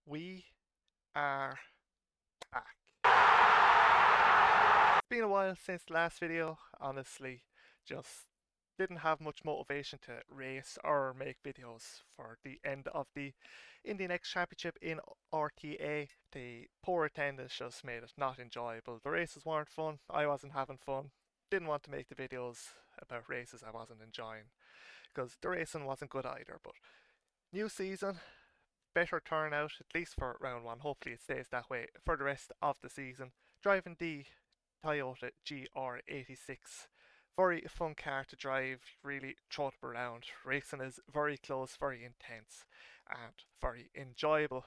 We are back. It's been a while since the last video, honestly. Just didn't have much motivation to race or make videos for the end of the Indian X Championship in RTA. The poor attendance just made it not enjoyable. The races weren't fun, I wasn't having fun. Didn't want to make the videos about races I wasn't enjoying because the racing wasn't good either. But new season, better turnout, at least for round one. Hopefully, it stays that way for the rest of the season. Driving the Toyota GR86. Very fun car to drive, really throw it around. Racing is very close, very intense, and very enjoyable.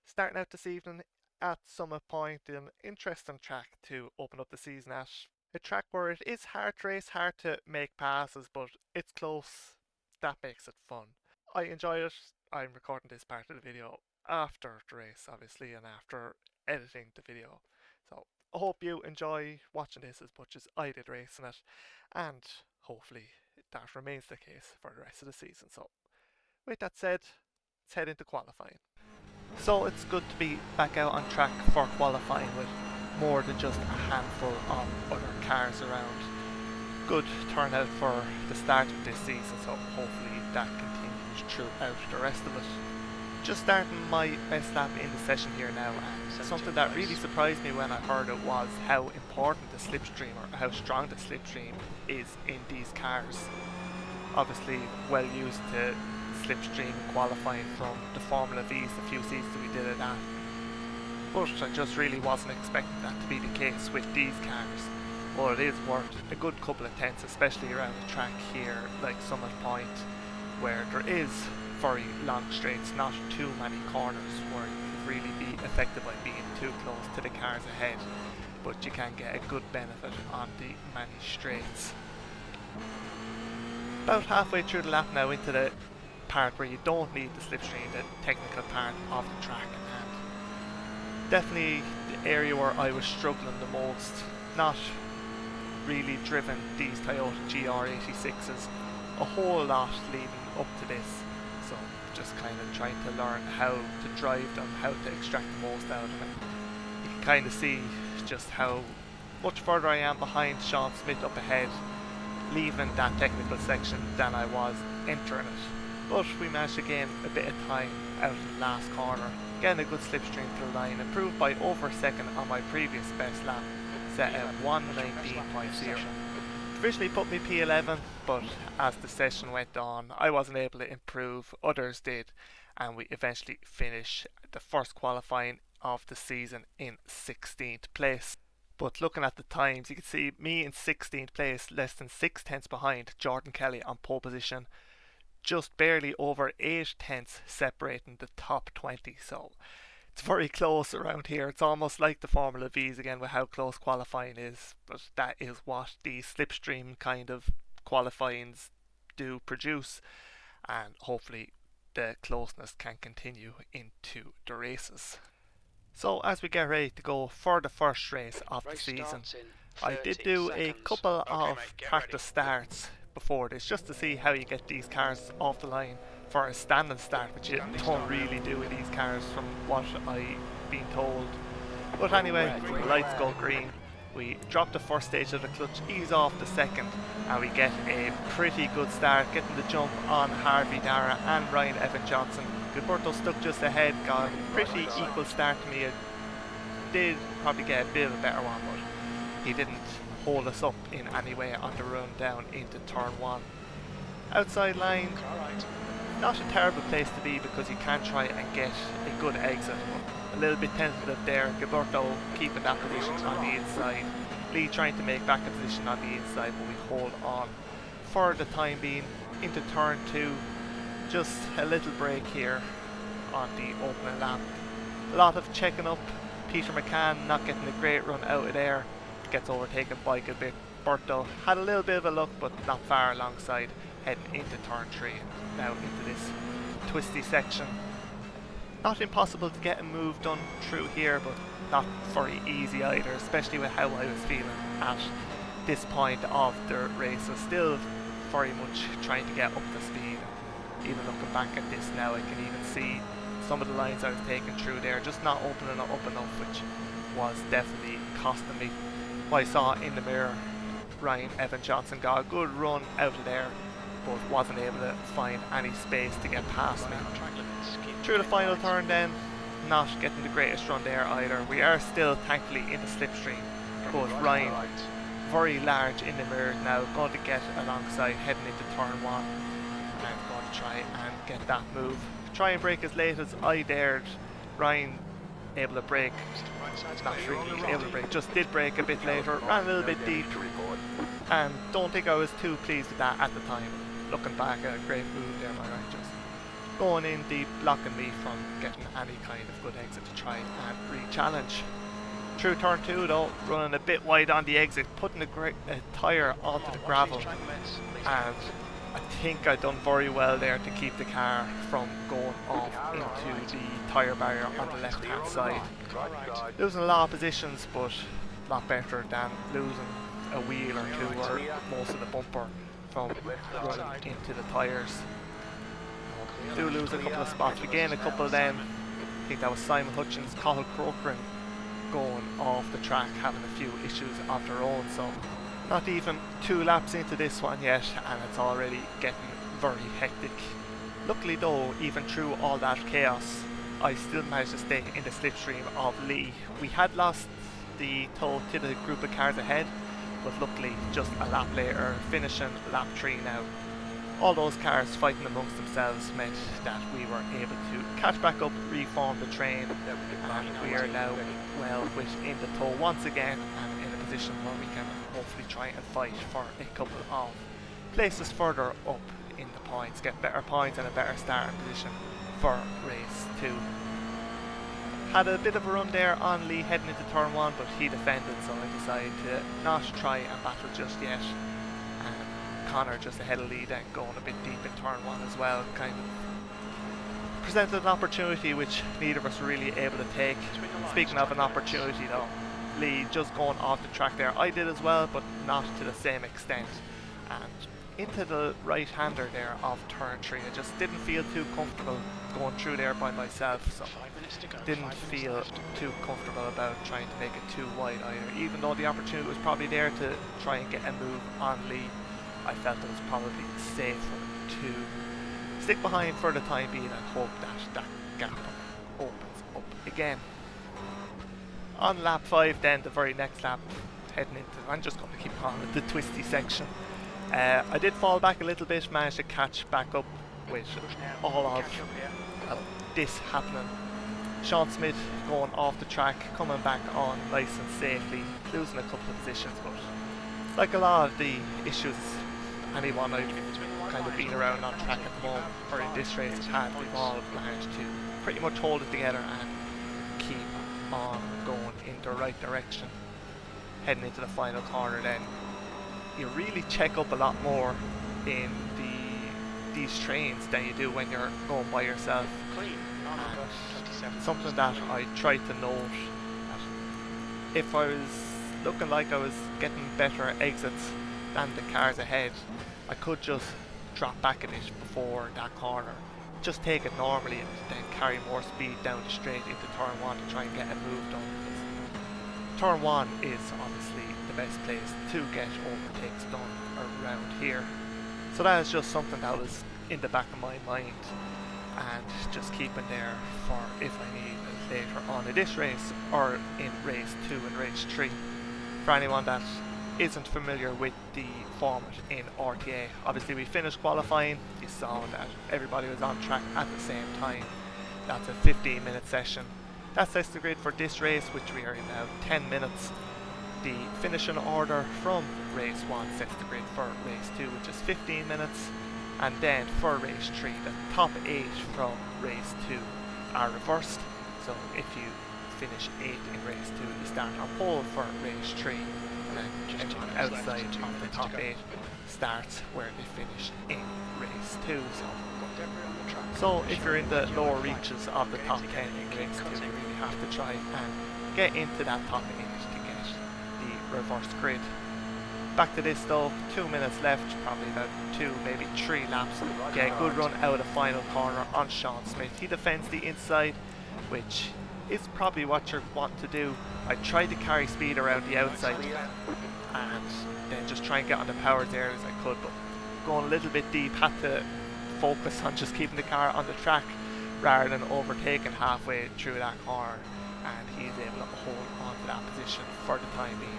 Starting out this evening at Summit Point, an interesting track to open up the season at. A track where it is hard to race, hard to make passes, but it's close. That makes it fun. I enjoy it. I'm recording this part of the video after the race, obviously, and after editing the video. So I hope you enjoy watching this as much as I did racing it, and hopefully that remains the case for the rest of the season. So with that said, let's head into qualifying. So it's good to be back out on track for qualifying with more than just a handful of other cars around. Good turnout for the start of this season, so hopefully that continues throughout the rest of it. Just starting my best lap in the session here now, and something that really surprised me when I heard it was how important the slipstream, or how strong the slipstream is in these cars. Obviously well used to slipstream qualifying from the Formula V's the few seasons we did it at, but I just really wasn't expecting that to be the case with these cars. Well, it is worth a good couple of tenths, especially around the track here like Summit Point, where there is very long straights, not too many corners where you could really be affected by being too close to the cars ahead, but you can get a good benefit on the many straights. About halfway through the lap now, into the part where you don't need the slipstream, the technical part of the track, and definitely the area where I was struggling the most. Not really driven these Toyota GR86s a whole lot leading up to this, so just kind of trying to learn how to drive them, how to extract the most out of them. You can kind of see just how much further I am behind Sean Smith up ahead, leaving that technical section than I was entering it. But we managed to gain a bit of time out of the last corner, getting a good slipstream to the line, improved by over a second on my previous best lap, set at 1:19.0. Officially put me P11, but as the session went on, I wasn't able to improve, others did, and we eventually finished the first qualifying of the season in 16th place. But looking at the times, you can see me in 16th place, less than 6 tenths behind Jordan Kelly on pole position, just barely over 8 tenths separating the top 20, so it's very close around here. It's almost like the Formula V's again with how close qualifying is, but that is what the slipstream kind of qualifyings do produce, and hopefully the closeness can continue into the races. So as we get ready to go for the first race of the season, I did do a couple of practice starts before this just to see how you get these cars off the line for a standing start, which you don't really do with these cars from what I've been told. But anyway, the lights go green, we drop the first stage of the clutch, ease off the second, and we get a pretty good start, getting the jump on Harvey Dara and Ryan Evan Johnson. Gilberto stuck just ahead, got a pretty equal start to me. It did probably get a bit of a better one, but he didn't hold us up in any way on the run down into turn 1. Outside line, not a terrible place to be because you can try and get a good exit, but a little bit tentative there. Gilberto keeping that position on the inside, Lee trying to make back a position on the inside, but we hold on for the time being into turn 2. Just a little break here on the opening lap. A lot of checking up. Peter McCann not getting a great run out of there, gets overtaken by Gilberto. Had a little bit of a look, but not far alongside, heading into turn 3, now into this twisty section. Not impossible to get a move done through here, but not very easy either, especially with how I was feeling at this point of the race. So still very much trying to get up to speed. Even looking back at this now, I can even see some of the lines I was taking through there, just not opening it up enough, which was definitely costing me. What I saw in the mirror, Ryan Evan Johnson got a good run out of there, but wasn't able to find any space to get past me. Through the final turn then, not getting the greatest run there either. We are still thankfully in the slipstream, but Ryan, very large in the mirror now, going to get alongside heading into turn 1, and going to try and get that move. Try and brake as late as I dared. Ryan able to brake, not really able to brake, just did brake a bit later, ran a little bit deep, and don't think I was too pleased with that at the time. Looking back, a great move there by Ryan, just going in deep, blocking me from getting any kind of good exit to try and re-challenge. Through turn 2 though, running a bit wide on the exit, putting a tyre onto the gravel, and I think I done very well there to keep the car from going off into the tyre barrier on the left hand side. Losing a lot of positions, but a lot better than losing a wheel or two or most of the bumper from running into the tyres. Do lose a couple of spots, we gain a couple of them. I think that was Simon Hutchins, Cathal Corcoran going off the track, having a few issues of their own, so not even 2 laps into this one yet and it's already getting very hectic. Luckily though, even through all that chaos, I still managed to stay in the slipstream of Lee. We had lost the tow to the group of cars ahead, but luckily just a lap later, finishing lap 3 now. All those cars fighting amongst themselves meant that we were able to catch back up, reform the train, and we are now well within the tow once again and in a position where we can hopefully try and fight for a couple of places further up in the points, get better points and a better starting position for race 2. Had a bit of a run there on Lee heading into turn 1, but he defended, so I decided to not try and battle just yet. Connor just ahead of Lee then going a bit deep in turn 1 as well, kind of presented an opportunity which neither of us were really able to take. Speaking of an opportunity though, Lee just going off the track there. I did as well, but not to the same extent. And into the right hander there of turn 3, I just didn't feel too comfortable going through there by myself, so didn't feel too comfortable about trying to make it too wide either. Even though the opportunity was probably there to try and get a move on Lee, I felt it was probably safer to stick behind for the time being and hope that that gap opens up again. On lap 5 then, the very next lap, heading into, I'm just going to keep calling it the twisty section. I did fall back a little bit, managed to catch back up with all of this happening. Sean Smith going off the track, coming back on nice and safely, losing a couple of positions, but like a lot of the issues anyone I've kind of been around on track at the moment or in this race has had, we've all managed to pretty much hold it together and keep on going in the right direction. Heading into the final corner then, you really check up a lot more in these trains than you do when you're going by yourself. And something that I tried to note, that if I was looking like I was getting better exits than the cars ahead, I could just drop back a bit before that corner, just take it normally and then carry more speed down the straight into turn 1 to try and get a move done. Turn 1 is obviously the best place to get overtakes done around here, so that is just something that was in the back of my mind and just keeping there for if I need it later on in this race or in race 2 and race 3. For anyone that isn't familiar with the format in RTA, obviously we finished qualifying, you saw that everybody was on track at the same time. That's a 15-minute session. That sets the grid for this race, which we are in now 10 minutes. The finishing order from race 1 sets the grid for race 2, which is 15 minutes, and then for race 3 the top 8 from race 2 are reversed. So if you finish 8th in race 2, you start on pole for race 3, and then everyone outside of the top 8 starts where they finished in race 2. So if you're in the lower reaches of the top 10 in race 2, you really have to try and get into that top 8 to get the reversed grid. Back to this though, 2 minutes left, probably about 2, maybe 3 laps. Get a good run out of the final corner on Sean Smith. He defends the inside, which is probably what you're wanting to do. I tried to carry speed around the outside and then just try and get on the power there as I could, but going a little bit deep, had to focus on just keeping the car on the track rather than overtaking halfway through that corner, and he's able to hold on to that position for the time being.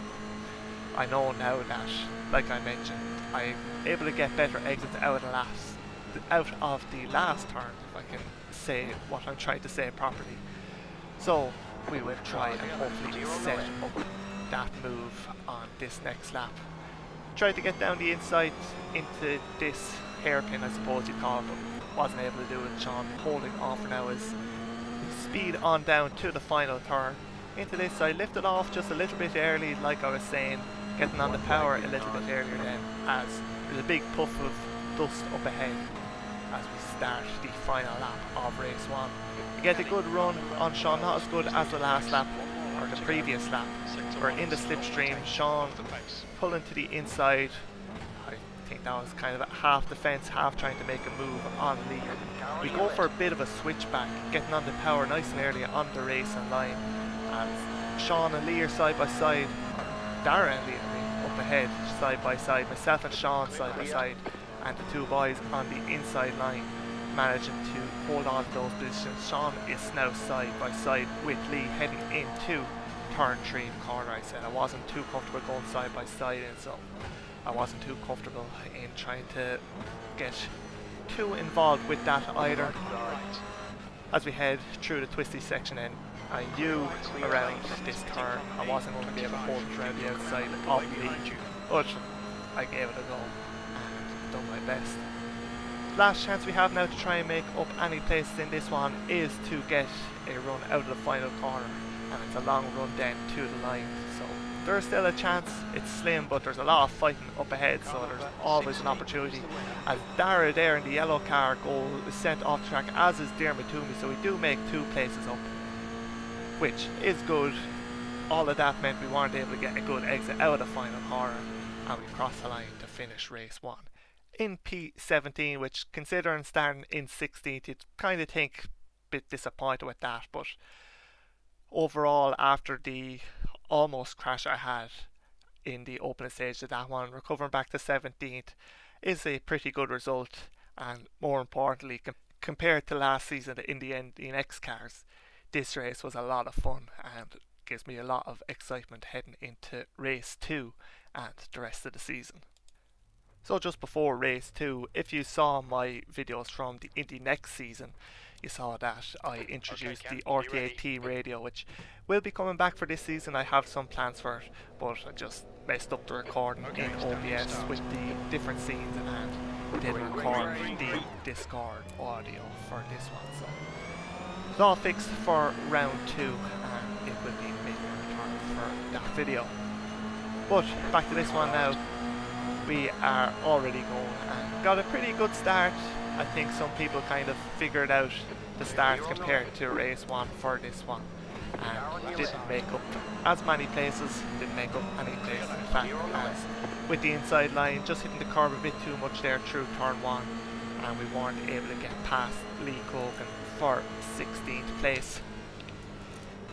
I know now that, like I mentioned, I'm able to get better exits out of the last turn, if I can say what I'm trying to say properly. So we will try and hopefully set up that move on this next lap. Tried to get down the inside into this hairpin, I suppose you call it, but wasn't able to do it. Sean holding on for now as speed on down to the final turn. Into this, I lifted off just a little bit early, like I was saying, getting on the power a little bit earlier then, as there's a big puff of dust up ahead as we start the final lap of race 1. We get a good run on Sean, not as good as the last lap or the previous lap. We're in the slipstream, Sean pulling to the inside. I think that was kind of half defence, half trying to make a move on Lee. We go for a bit of a switchback, getting on the power nice and early on the racing line. And Sean and Lee are side by side, Darren and Lee up ahead, side by side, myself and Sean side by side, and the two boys on the inside line managing to hold on to those positions. Sean is now side by side with Lee heading into turn 3 corner. I said I wasn't too comfortable going side by side, and so I wasn't too comfortable in trying to get too involved with that either. As we head through the twisty section in, I knew around this turn I wasn't going to be able to hold it around the outside of Lee, but I gave it a go and done my best. Last chance we have now to try and make up any places in this one is to get a run out of the final corner, and it's a long run then to the line, so there's still a chance. It's slim, but there's a lot of fighting up ahead, so there's always an opportunity. As Dara there in the yellow car is sent off track, as is Dermot Toomey, so we do make 2 places up, which is good. All of that meant we weren't able to get a good exit out of the final corner, and we crossed the line to finish race 1 in P17, which, considering starting in 16th, you'd kind of think a bit disappointed with that, but overall, after the almost crash I had in the opening stage of that one, recovering back to 17th is a pretty good result, and more importantly, compared to last season in the NX cars, this race was a lot of fun and gives me a lot of excitement heading into race 2 and the rest of the season. So just before race 2, if you saw my videos from the Indy next season, you saw that I introduced the RTA team radio, which will be coming back for this season. I have some plans for it, but I just messed up the recording in OBS with the different scenes and didn't record the Discord audio for this one. So it's all fixed for round 2, and it will be mid-return for that video. But back to this one now. We are already going and got a pretty good start. I think some people kind of figured out the starts compared to race 1 for this one, and didn't make up as many places, didn't make up any places in fact, as with the inside line just hitting the curb a bit too much there through turn 1, and we weren't able to get past Lee Cogan for 16th place.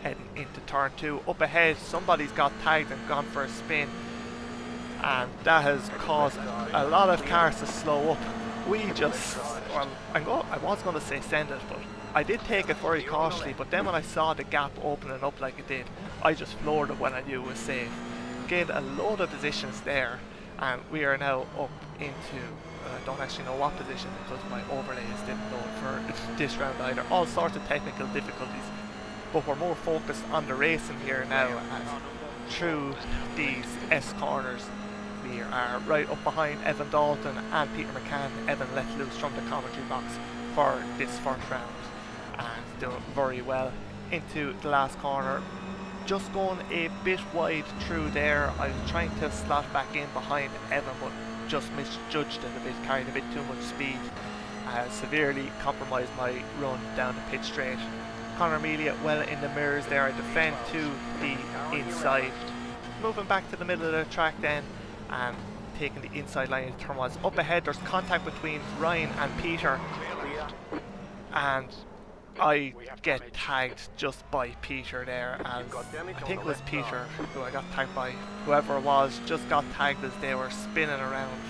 Heading into turn 2, up ahead somebody's got tagged and gone for a spin, and that has caused a lot of cars to slow up. We just, well, I was going to say send it, but I did take it very cautiously, but then when I saw the gap opening up like it did, I just floored it when I knew it was safe. Gained a load of positions there, and we are now up into, I don't actually know what position because my overlays didn't load for this round either. All sorts of technical difficulties, but we're more focused on the racing here now, as through these S corners we are right up behind Evan Dalton and Peter McCann. Evan let loose from the commentary box for this first round and doing very well into the last corner. Just going a bit wide through there. I was trying to slot back in behind Evan, but just misjudged it a bit, carried a bit too much speed, severely compromised my run down the pit straight. Conor Amelia well in the mirrors there. I defend to the inside. Moving back to the middle of the track then, and taking the inside line into turn 1. Up ahead there's contact between Ryan and Peter, and I get tagged just by Peter there, as I think it was Peter who I got tagged by. Whoever it was just got tagged as they were spinning around.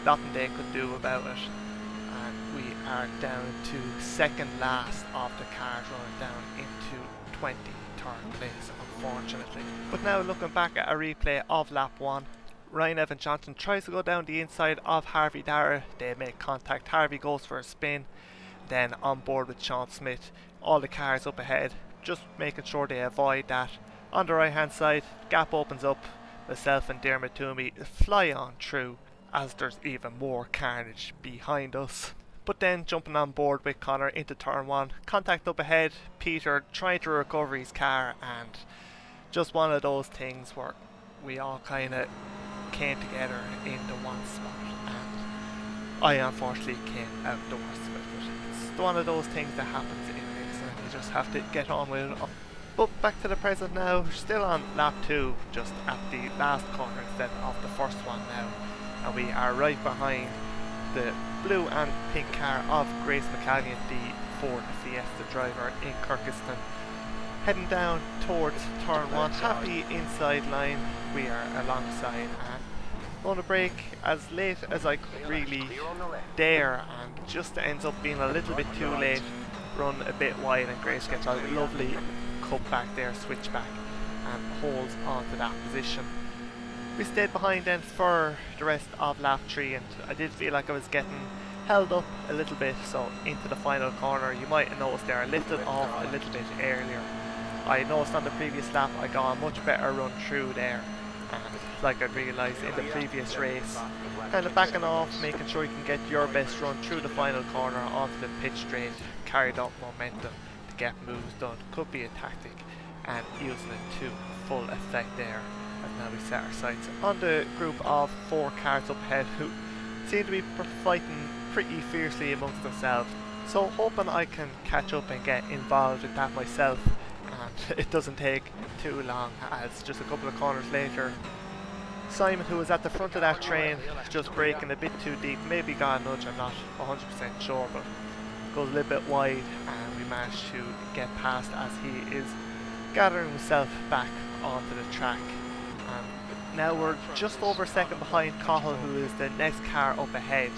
Nothing they could do about it. And we are down to second last of the cars, running down into 23rd place, unfortunately. But now looking back at a replay of lap 1, Ryan Evan Johnson tries to go down the inside of Harvey Dara. They make contact. Harvey goes for a spin. Then on board with Sean Smith, all the cars up ahead, just making sure they avoid that. On the right hand side, gap opens up. Myself and Dermot Toomey fly on through, as there's even more carnage behind us. But then jumping on board with Connor into turn 1, contact up ahead, Peter trying to recover his car, and just one of those things where we all kind of came together in the one spot, and I unfortunately came out the worst with it. It's one of those things that happens in racing, and you just have to get on with it. But back to the present now, we're still on lap 2, just at the last corner instead of the first one now, and we are right behind the blue and pink car of Grace McCallion, the Ford Fiesta driver in Kirkiston. Heading down towards turn 1, happy inside line, we are alongside, and on a break as late as I could really dare, and just ends up being a little bit too late. Run a bit wide, and Grace gets a lovely cut back there, switch back, and holds on to that position. We stayed behind then for the rest of lap 3, and I did feel like I was getting held up a little bit, so into the final corner, you might have noticed there I lifted off a little bit earlier. I noticed on the previous lap I got a much better run through there, and like I realised in the previous race, kind of backing off, making sure you can get your best run through the final corner onto the pitch straight, carry that momentum to get moves done, could be a tactic, and using it to full effect there. And now we set our sights on the group of 4 cars up ahead who seem to be fighting pretty fiercely amongst themselves, so hoping I can catch up and get involved in that myself. And it doesn't take too long, as just a couple of corners later, Simon, who was at the front of that train, just braking a bit too deep, maybe got a nudge, I'm not 100% sure, but goes a little bit wide, and we managed to get past as he is gathering himself back onto the track. Now we're just over a second behind Cahill, who is the next car up ahead,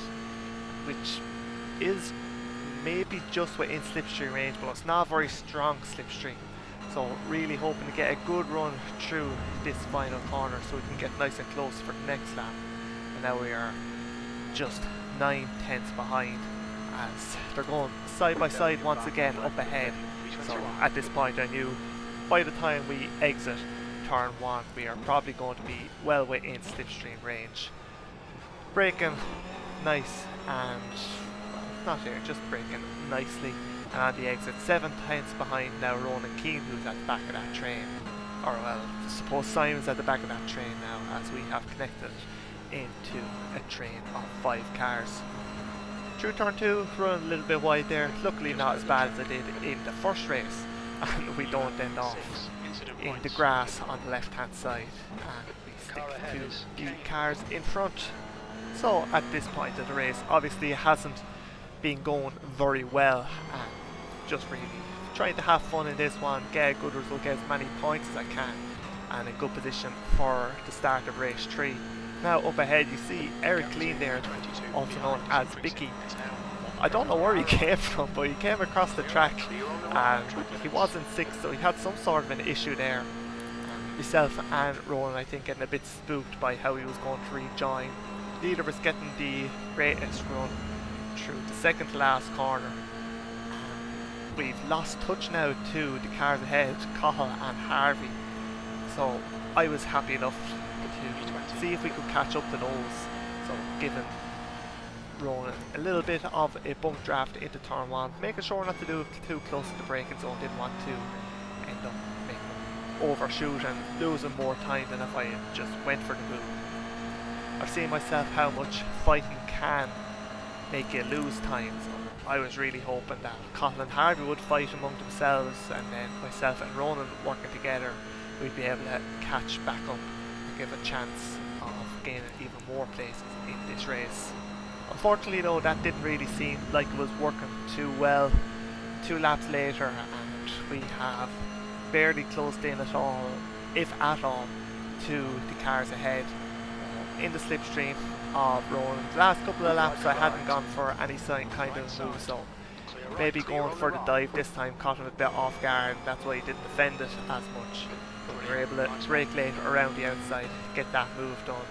which is maybe just within slipstream range, but it's not a very strong slipstream. So really hoping to get a good run through this final corner so we can get nice and close for the next lap. And now we are just 9 tenths behind, as they're going side by side once again up ahead. So at this point I knew by the time we exit turn 1 we are probably going to be well within slipstream range. Braking nice, and well, not here, just braking nicely. And on the exit, 7 tenths behind now Ronan Keane, who's at the back of that train. Or well, I suppose Simon's at the back of that train now, as we have connected into a train of 5 cars. Through turn 2, running a little bit wide there, luckily not as bad as I did in the first race, and we don't end off in the grass on the left hand side, and we stick to the cars in front. So at this point of the race, obviously it hasn't been going very well, and just really trying to have fun in this one, get a good result, get as many points as I can, and in good position for the start of race 3. Now up ahead you see Eric Lean there, also known as Bicky. I don't know where he came from, but he came across the track and he wasn't sick, so he had some sort of an issue there. Myself and Rowan, I think, getting a bit spooked by how he was going to rejoin. Neither of us getting the greatest run through the second to last corner. We've lost touch now to the cars ahead, Cahill and Harvey, so I was happy enough to see if we could catch up to those, so giving Ronan a little bit of a bump draft into turn 1, making sure not to do it too close to the braking zone. Didn't want to end up making them overshoot and losing more time than if I had just went for the move. I've seen myself how much fighting can make you lose time, so I was really hoping that Cahill and Harvey would fight among themselves, and then myself and Ronan working together, we'd be able to catch back up and give a chance of gaining even more places in this race. Unfortunately though, that didn't really seem like it was working too well. 2 laps later and we have barely closed in at all, if at all, to the cars ahead in the slipstream of Ronan. The last couple of laps I hadn't gone for any kind of move, so maybe going for the dive this time caught him a bit off guard, and that's why he didn't defend it as much. But we were able to brake late around the outside to get that move done.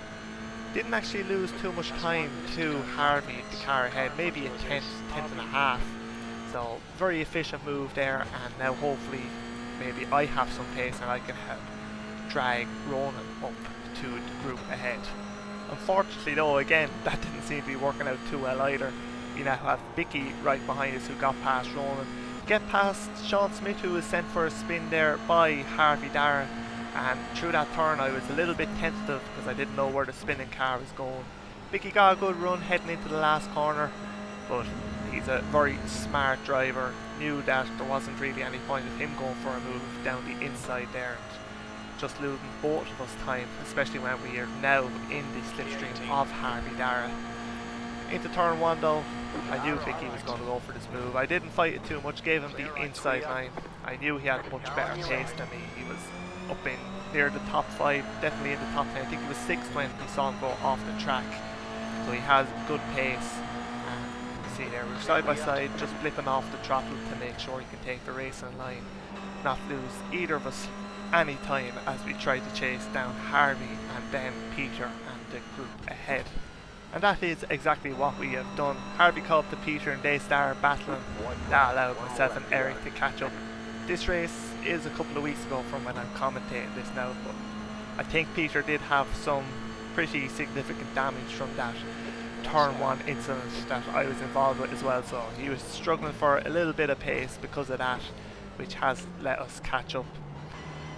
Didn't actually lose too much time to Harvey, the car ahead, maybe a tenth and a half. So very efficient move there, and now hopefully maybe I have some pace and I can help drag Ronan up to the group ahead. Unfortunately though, again, that didn't seem to be working out too well either. You now have Vicky right behind us who got past Ronan. Get past Sean Smith, who was sent for a spin there by Harvey Dara, and through that turn I was a little bit tentative because I didn't know where the spinning car was going. Vicky got a good run heading into the last corner, but he's a very smart driver, knew that there wasn't really any point of him going for a move down the inside there and just losing both of us time, especially when we are now in the slipstream of Harvey Dara. Into turn 1 though, I knew Vicky was going to go for this move. I didn't fight it too much, gave him the inside line. I knew he had much better pace than me. He was up in near the top 5, definitely in the top 10. I think he was 6th when we saw him go off the track. So he has good pace. And see there, we're side by side, just flipping off the throttle to make sure he can take the racing line. Not lose either of us any time as we try to chase down Harvey and then Peter and the group ahead. And that is exactly what we have done. Harvey caught up to Peter and they started battling. That allowed myself and Eric to catch up. This race is a couple of weeks ago from when I'm commentating this now, but I think Peter did have some pretty significant damage from that turn 1 incident that I was involved with as well, so he was struggling for a little bit of pace because of that, which has let us catch up.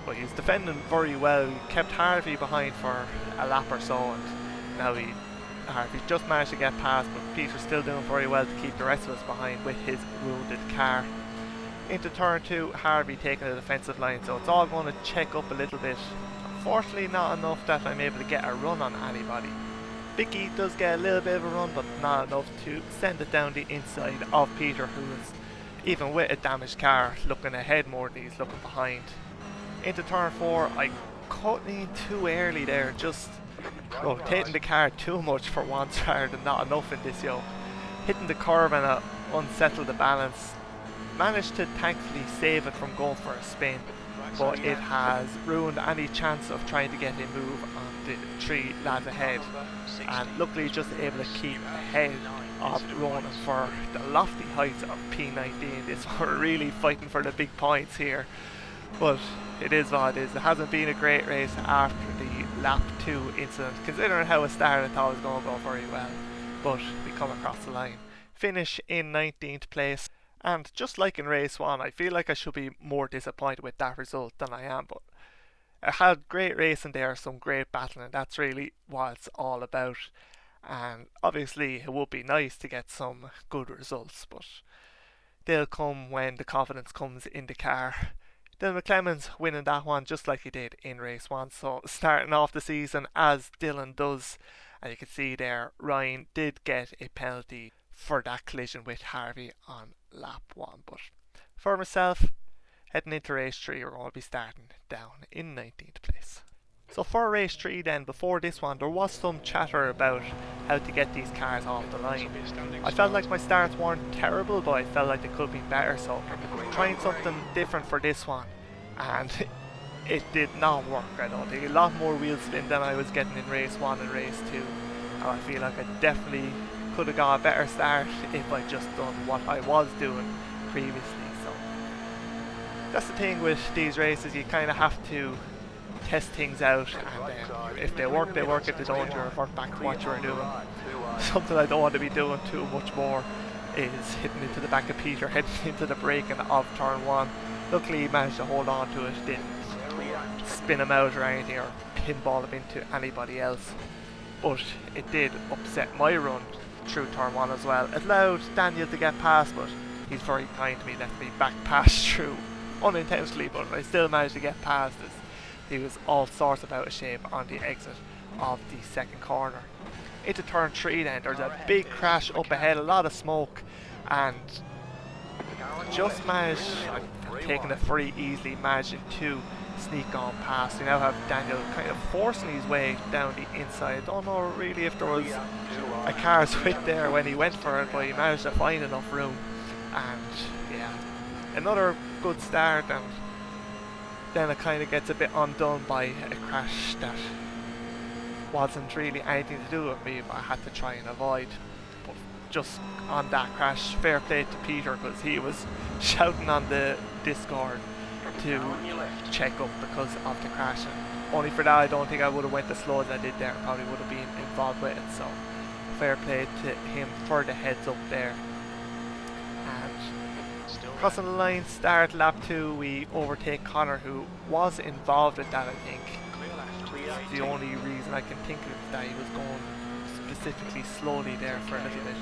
But he's defending very well. He kept Harvey behind for a lap or so, and now Harvey just managed to get past, but Peter's still doing very well to keep the rest of us behind with his wounded car. Into turn 2, Harvey taking the defensive line, so it's all going to check up a little bit. Unfortunately not enough that I'm able to get a run on anybody. Vicky does get a little bit of a run, but not enough to send it down the inside of Peter, who is, even with a damaged car, looking ahead more than he's looking behind. Into turn 4, I cut in too early there, just rotating the car too much for once rather than not enough in this yoke. Hitting the curve and it unsettled the balance. Managed to thankfully save it from going for a spin, but it has ruined any chance of trying to get a move on the 3 lads ahead, and luckily just able to keep ahead of Ronan for the lofty heights of P19. This we're really fighting for the big points here, but it is what it is. It hasn't been a great race after the lap 2 incident. Considering how it started, I thought it was going to go very well, but we come across the line. Finish in 19th place, and just like in race 1, I feel like I should be more disappointed with that result than I am, but I had great racing there, some great battling, and that's really what it's all about. And obviously it would be nice to get some good results, but they'll come when the confidence comes in the car. Dylan McClemens winning that one just like he did in race 1, so starting off the season as Dylan does. And you can see there Ryan did get a penalty for that collision with Harvey on lap 1, but for myself, heading into race 3, we're going to be starting down in 19th place. So for race 3 then, before this one, there was some chatter about how to get these cars off the line. I felt like my starts weren't terrible, but I felt like they could be better, so trying something different for this one, and it did not work. I don't think. A lot more wheel spin than I was getting in race 1 and race 2, and I feel like I definitely could have got a better start if I just done what I was doing previously. So that's the thing with these races, you kind of have to test things out, and if they work, they work. If they don't, you revert back to what you were doing. Something I don't want to be doing too much more is hitting into the back of Peter, heading into the braking of turn 1. Luckily he managed to hold on to it, didn't spin him out or anything or pinball him into anybody else, but it did upset my run through turn 1 as well. It allowed Daniel to get past, but he's very kind to me, let me back pass through unintentionally, but I still managed to get past as he was all sorts of out of shape on the exit of the second corner. Into turn 3 then, there's a big crash up ahead, a lot of smoke, and just managed, I've taken it very easily, managing to sneak on past. We now have Daniel kind of forcing his way down the inside. I don't know really if there was a car's width there when he went for it, but he managed to find enough room. And yeah, another good start, and then it kind of gets a bit undone by a crash that wasn't really anything to do with me, but I had to try and avoid. But just on that crash, fair play to Peter, because he was shouting on the Discord to check up because of the crash, and only for that I don't think I would have went as slow as I did there. Probably would have been involved with it, so fair play to him for the heads up there. And crossing the line, start lap 2, we overtake Connor, who was involved with that. I think it's the only reason I can think of, that he was going specifically slowly there for a little bit.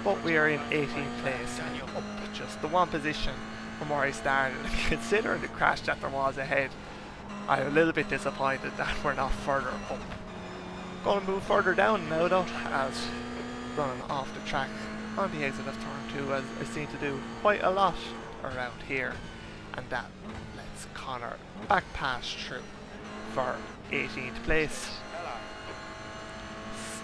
But we are in 18th place and up just the one position from where I started. Considering the crash that there was ahead, I'm a little bit disappointed that we're not further up. Going to move further down now though, as running off the track on the exit of turn 2, as I seem to do quite a lot around here, and that lets Connor back pass through for 18th place.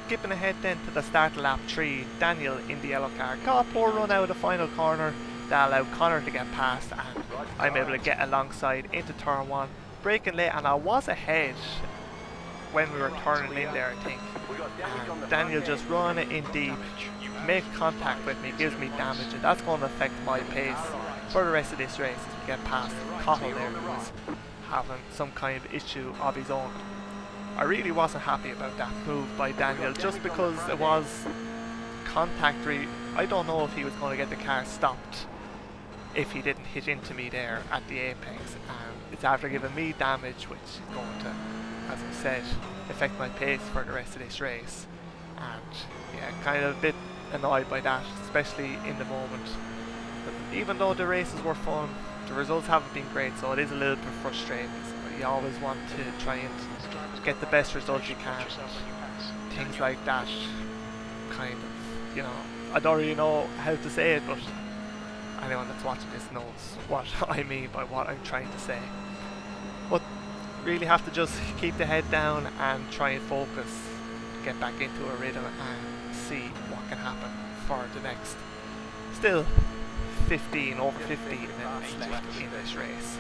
Skipping ahead then to the start of lap 3, Daniel in the yellow car got a poor run out of the final corner that allowed Connor to get past, and I'm able to get alongside into turn 1, braking late, and I was ahead when we were turning in there, I think. And Daniel just running in deep, makes contact with me, gives me damage, and that's going to affect my pace for the rest of this race as we get past Cottle there, who was having some kind of issue of his own. I really wasn't happy about that move by Daniel, just because it was contact. I don't know if he was going to get the car stopped if he didn't hit into me there at the apex, and it's after giving me damage, which is going to, as I said, affect my pace for the rest of this race. And yeah, kind of a bit annoyed by that, especially in the moment. But even though the races were fun, the results haven't been great, so it is a little bit frustrating. You always want to try and get the best results you can. Things like that, kind of, you know, I don't really know how to say it, but anyone that's watching this knows what I mean by what I'm trying to say. But really have to just keep the head down and try and focus, get back into a rhythm and see what can happen for the next, still over 15 minutes left in this race.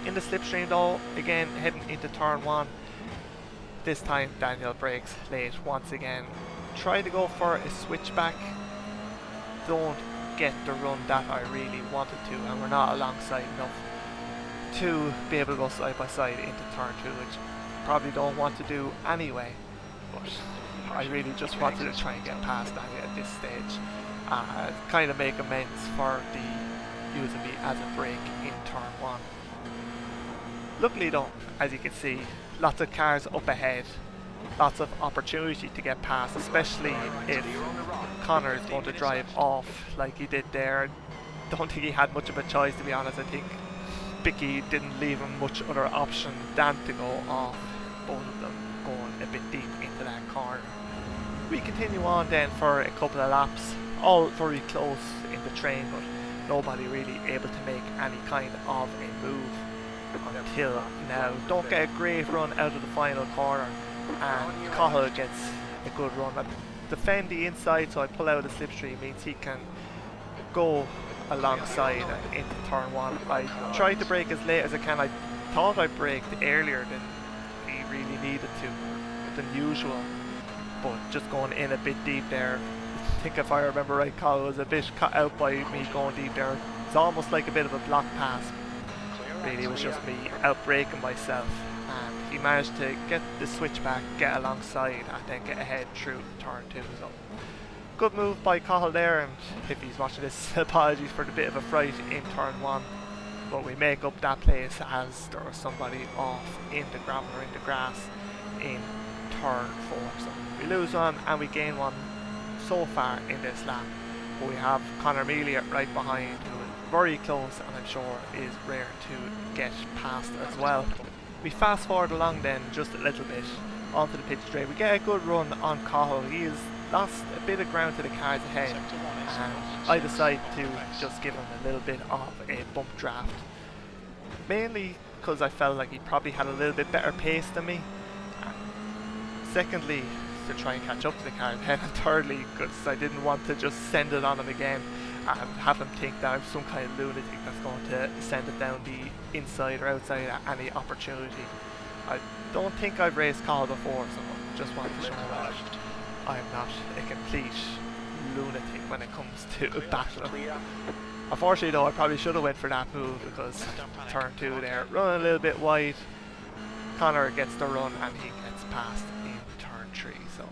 In the slipstream though, again heading into turn 1, this time Daniel brakes late once again. Try to go for a switchback, don't get the run that I really wanted to, and we're not alongside enough to be able to go side by side into turn 2, which probably don't want to do anyway, but I really just wanted to try and get past Daniel at this stage, kind of make amends for the using me as a brake in turn 1. Luckily though, as you can see, lots of cars up ahead, lots of opportunity to get past, especially if Connor is going to drive off like he did there. Don't think he had much of a choice, to be honest. I think Bicky didn't leave him much other option than to go off, both of them going a bit deep into that corner. We continue on then for a couple of laps, all very close in the train, but nobody really able to make any kind of a move until now. Don't get a great run out of the final corner, and Cahill gets a good run. I defend the inside, so I pull out of the slipstream, means he can go alongside and into turn 1. I tried to brake as late as I can. I thought I braked earlier than he really needed to, than usual, but just going in a bit deep there. I think if I remember right, Cahill was a bit cut out by me going deep there. It's almost like a bit of a block pass. Really, it was just me out braking myself, and he managed to get the switchback, get alongside, and then get ahead through turn 2. So good move by Cahill there, and if he's watching this, apologies for the bit of a fright in turn 1, but we make up that place as there was somebody off in the gravel or in the grass in turn 4. So we lose one and we gain one so far in this lap, but we have Conor Mealy right behind, who is very close and I'm sure is rare to get past as well. We fast forward along then just a little bit onto the pit straight. We get a good run on Cahill. He has lost a bit of ground to the cars ahead, and I decide to just give him a little bit of a bump draft. Mainly because I felt like he probably had a little bit better pace than me. Secondly, to try and catch up to the car ahead, and thirdly, because I didn't want to just send it on him again and have him think that I'm some kind of lunatic that's going to send it down the inside or outside at any opportunity. I don't think I've raced Cahill before, so I just want to show him that I'm not a complete lunatic when it comes to battling. Unfortunately though, I probably should have went for that move, because turn 2 there, running a little bit wide, Connor gets the run and he gets past in turn 3, so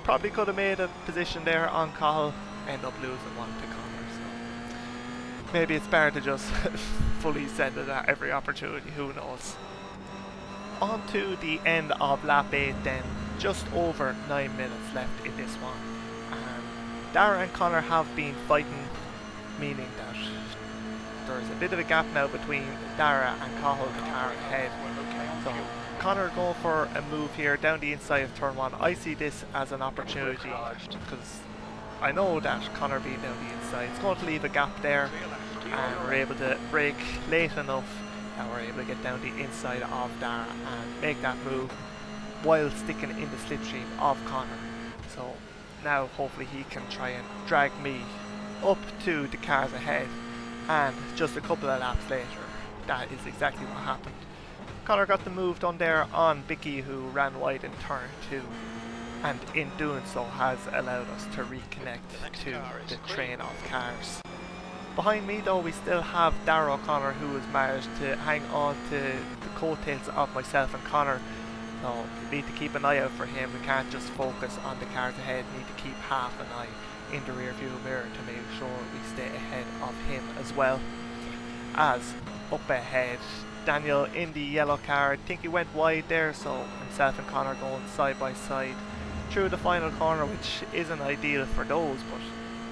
probably could have made a position there on Cahill, end up losing one to Connor, so maybe it's better to just fully send it at every opportunity, who knows. On to the end of lap 8 then, just over 9 minutes left in this one, and Dara and Connor have been fighting, meaning that there's a bit of a gap now between Dara and Cahill, the car ahead. So Connor going for a move here down the inside of turn 1. I see this as an opportunity, because I know that Connor being down the inside is going to leave a gap there, and we're able to brake late enough that we're able to get down the inside of Dara and make that move while sticking in the slipstream of Connor. So now hopefully he can try and drag me up to the cars ahead, and just a couple of laps later, that is exactly what happened. Connor got the move done there on Bicky, who ran wide in turn 2, and in doing so has allowed us to reconnect to the train of cars. Behind me though, we still have Dara O'Connor, who has managed to hang on to the coattails of myself and Connor. So we need to keep an eye out for him. We can't just focus on the cars ahead, we need to keep half an eye in the rear view mirror to make sure we stay ahead of him as well. As up ahead, Daniel in the yellow car, I think he went wide there, so himself and Connor going side by side through the final corner, which isn't ideal for those, but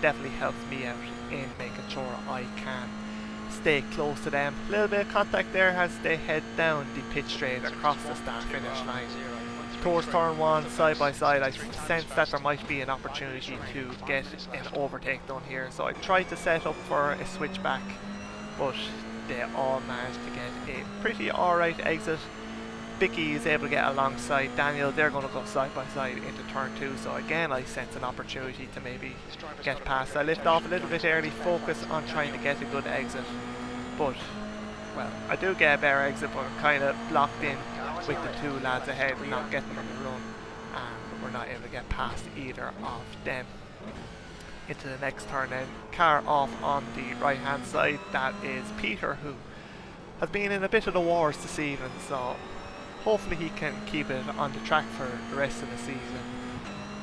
definitely helps me out in making sure I can stay close to them. A little bit of contact there as they head down the pit straight across the start finish line. Towards turn 1, side by side, I sense that there might be an opportunity to get an overtake done here, so I tried to set up for a switchback, but they all managed to get a pretty alright exit. Bicky is able to get alongside Daniel, they're going to go side by side into turn 2, so again I sense an opportunity to maybe get past. I lift off a little bit early, focus on trying to get a good exit, but well, I do get a better exit, but I'm kind of blocked in with the two lads ahead, not getting them to run, and we're not able to get past either of them. Into the next turn then, car off on the right hand side, that is Peter, who has been in a bit of the wars this evening, so hopefully he can keep it on the track for the rest of the season.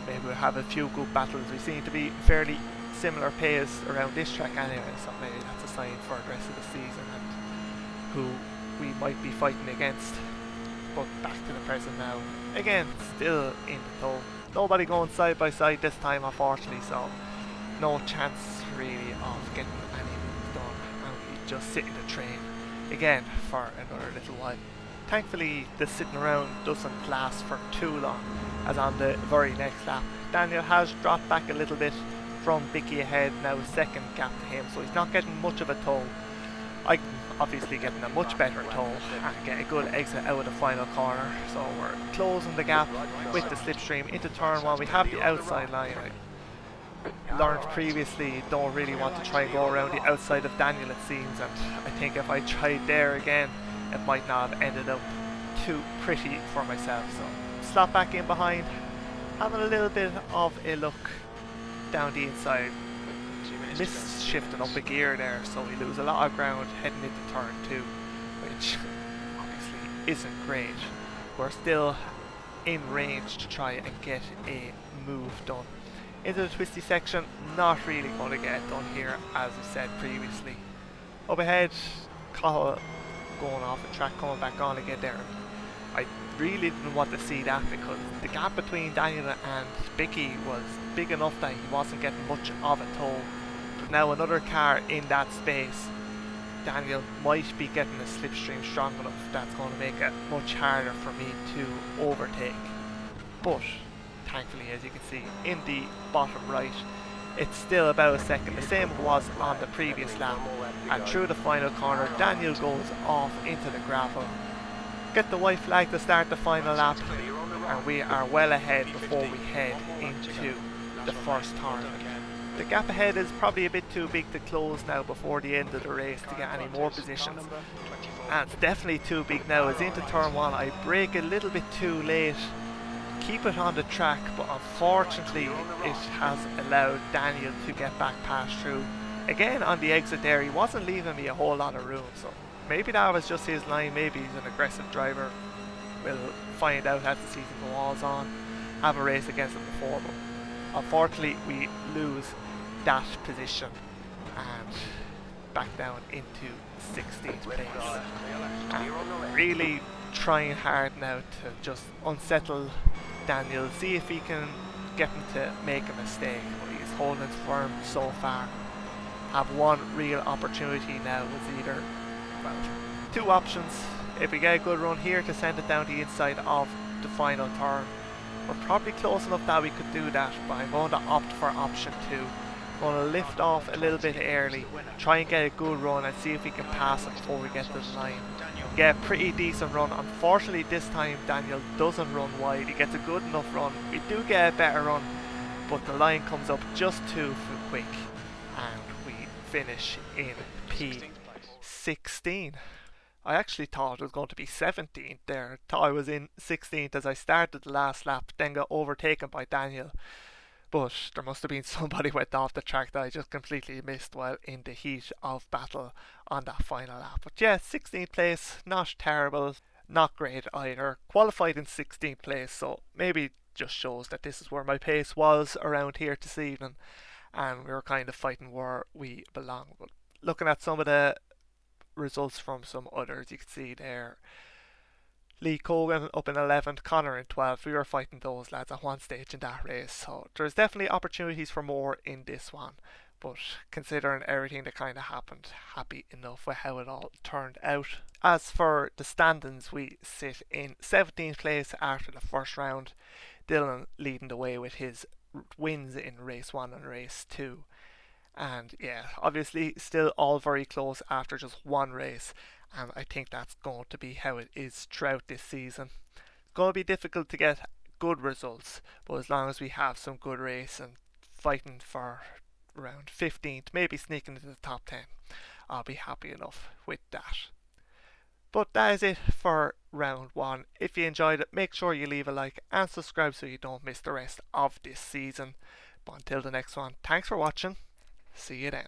Maybe we'll have a few good battles. We seem to be fairly similar pace around this track anyway, so maybe that's a sign for the rest of the season and who we might be fighting against. But back to the present now. Again, still in the tow. Nobody going side by side this time, unfortunately, so no chance really of getting any moves done, and we just sit in the train again for another little while. Thankfully, the sitting around doesn't last for too long, as on the very next lap, Daniel has dropped back a little bit from Bicky ahead, now a second gap to him, so he's not getting much of a tow. I'm obviously getting a much better tow and get a good exit out of the final corner, so we're closing the gap with the slipstream into turn 1. We have the outside line. I learned previously, don't really want to try and go around the outside of Daniel, it seems, and I think if I tried there again, it might not have ended up too pretty for myself. So slot back in behind, having a little bit of a look down the inside. Miss shifting up a gear there, so we lose a lot of ground heading into turn 2, which obviously isn't great. We're still in range to try and get a move done. Into the twisty section, not really going to get it done here, as I said previously. Up ahead, Cahill going off the track, coming back on again there. I really didn't want to see that, because the gap between Daniel and Bicky was big enough that he wasn't getting much of a tow. But now another car in that space Daniel might be getting a slipstream strong enough that's going to make it much harder for me to overtake. But thankfully, as you can see in the bottom right, it's still about a second, the same it was on the previous lap. And through the final corner, Daniel goes off into the gravel. Get the white flag to start the final lap, and we are well ahead before we head into the first turn. The gap ahead is probably a bit too big to close now before the end of the race to get any more positions. And it's definitely too big now, as into turn 1 I brake a little bit too late, keep it on the track, but unfortunately it has allowed Daniel to get back past through. Again on the exit there, he wasn't leaving me a whole lot of room, so maybe that was just his line, maybe he's an aggressive driver. We'll find out as the season goes on. Have a race against him before, but unfortunately we lose that position and back down into 16th place. And really trying hard now to just unsettle Daniel, see if he can get him to make a mistake, but he's holding firm so far. Have one real opportunity now, with either, well, two options. If we get a good run here to send it down the inside of the final turn, we're probably close enough that we could do that, but I'm going to opt for option 2. Going to lift off a little bit early, try and get a good run and see if we can pass it before we get to the line. Get a pretty decent run. Unfortunately this time Daniel doesn't run wide, he gets a good enough run. We do get a better run, but the line comes up just too quick and we finish in P16. I actually thought it was going to be 17th there. Thought I was in 16th as I started the last lap, then got overtaken by Daniel. But there must have been somebody went off the track that I just completely missed while in the heat of battle on that final lap. But yeah, 16th place, not terrible, not great either. Qualified in 16th place, so maybe just shows that this is where my pace was around here this evening, and we were kind of fighting where we belong. But looking at some of the results from some others, you can see there Lee Cogan up in 11th, Connor in 12th. We were fighting those lads at one stage in that race, so there's definitely opportunities for more in this one, but considering everything that kind of happened, happy enough with how it all turned out. As for the standings, we sit in 17th place after the first round, Dylan leading the way with his wins in race 1 and race 2. And yeah, obviously still all very close after just one race, and I think that's going to be how it is throughout this season. It's going to be difficult to get good results, but as long as we have some good race and fighting for around 15th, maybe sneaking into the top 10, I'll be happy enough with that. But that is it for round 1. If you enjoyed it, make sure you leave a like and subscribe so you don't miss the rest of this season. But until the next one, thanks for watching. See you then.